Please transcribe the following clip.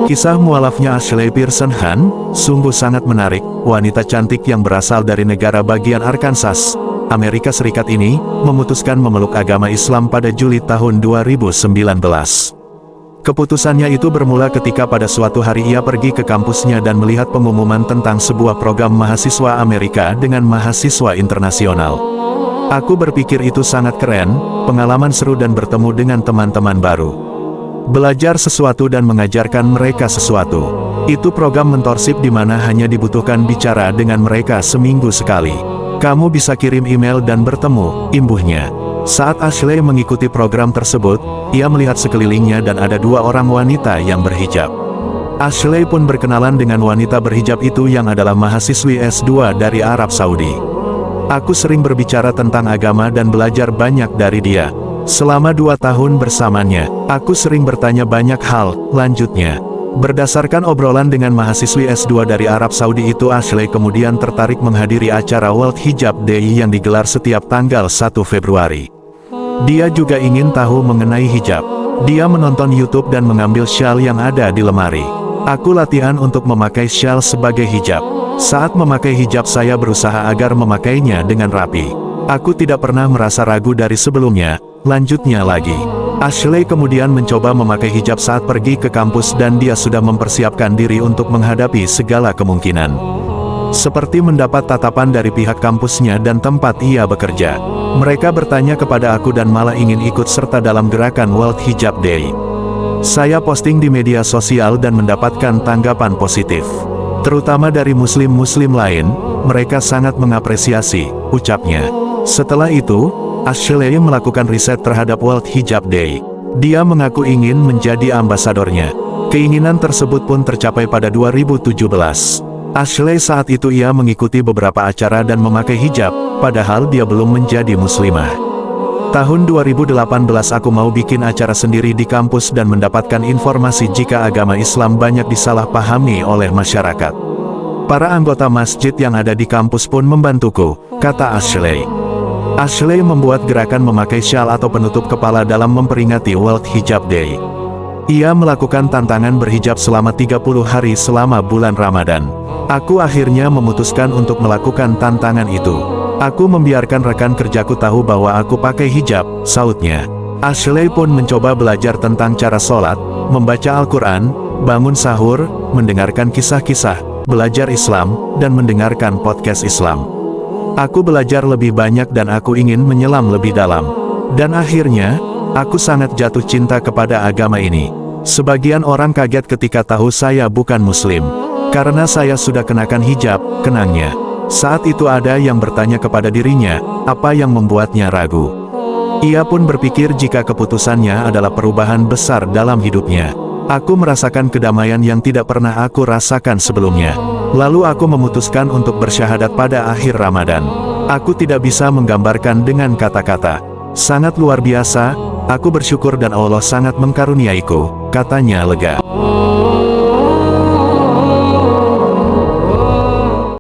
Kisah mualafnya Ashley Pearson Han, sungguh sangat menarik. Wanita cantik yang berasal dari negara bagian Arkansas, Amerika Serikat ini, memutuskan memeluk agama Islam pada Juli tahun 2019. Keputusannya itu bermula ketika pada suatu hari ia pergi ke kampusnya dan melihat pengumuman tentang sebuah program mahasiswa Amerika dengan mahasiswa internasional. Aku berpikir itu sangat keren, pengalaman seru dan bertemu dengan teman-teman baru. Belajar sesuatu dan mengajarkan mereka sesuatu. Itu program mentorship di mana hanya dibutuhkan bicara dengan mereka seminggu sekali. Kamu bisa kirim email dan bertemu, imbuhnya. Saat Ashley mengikuti program tersebut, ia melihat sekelilingnya dan ada dua orang wanita yang berhijab. Ashley pun berkenalan dengan wanita berhijab itu yang adalah mahasiswi S2 dari Arab Saudi. Aku sering berbicara tentang agama dan belajar banyak dari dia. Selama 2 tahun bersamanya, aku sering bertanya banyak hal, lanjutnya. Berdasarkan obrolan dengan mahasiswi S2 dari Arab Saudi itu, Ashley kemudian tertarik menghadiri acara World Hijab Day yang digelar setiap tanggal 1 Februari. Dia juga ingin tahu mengenai hijab. Dia menonton YouTube dan mengambil syal yang ada di lemari. Aku latihan untuk memakai syal sebagai hijab. Saat memakai hijab saya berusaha agar memakainya dengan rapi. Aku tidak pernah merasa ragu dari sebelumnya. Lanjutnya lagi. Ashley kemudian mencoba memakai hijab saat pergi ke kampus dan dia sudah mempersiapkan diri untuk menghadapi segala kemungkinan. Seperti mendapat tatapan dari pihak kampusnya dan tempat ia bekerja. Mereka bertanya kepada aku dan malah ingin ikut serta dalam gerakan World Hijab Day. Saya posting di media sosial dan mendapatkan tanggapan positif. Terutama dari muslim-muslim lain, mereka sangat mengapresiasi, ucapnya. Setelah itu, Ashley melakukan riset terhadap World Hijab Day. Dia mengaku ingin menjadi ambasadornya. Keinginan tersebut pun tercapai pada 2017. Ashley saat itu ia mengikuti beberapa acara dan memakai hijab, padahal dia belum menjadi muslimah. Tahun 2018 aku mau bikin acara sendiri di kampus dan mendapatkan informasi jika agama Islam banyak disalahpahami oleh masyarakat. Para anggota masjid yang ada di kampus pun membantuku, kata Ashley. Ashley membuat gerakan memakai syal atau penutup kepala dalam memperingati World Hijab Day. Ia melakukan tantangan berhijab selama 30 hari selama bulan Ramadan. Aku akhirnya memutuskan untuk melakukan tantangan itu. Aku membiarkan rekan kerjaku tahu bahwa aku pakai hijab, sautnya. Ashley pun mencoba belajar tentang cara sholat, membaca Al-Quran, bangun sahur, mendengarkan kisah-kisah, belajar Islam, dan mendengarkan podcast Islam. Aku belajar lebih banyak dan aku ingin menyelam lebih dalam. Dan akhirnya, aku sangat jatuh cinta kepada agama ini. Sebagian orang kaget ketika tahu saya bukan muslim. Karena saya sudah kenakan hijab, kenangnya. Saat itu ada yang bertanya kepada dirinya, apa yang membuatnya ragu. Ia pun berpikir jika keputusannya adalah perubahan besar dalam hidupnya. Aku merasakan kedamaian yang tidak pernah aku rasakan sebelumnya. Lalu aku memutuskan untuk bersyahadat pada akhir Ramadan. Aku tidak bisa menggambarkan dengan kata-kata. Sangat luar biasa, aku bersyukur dan Allah sangat mengkaruniaiku, katanya lega.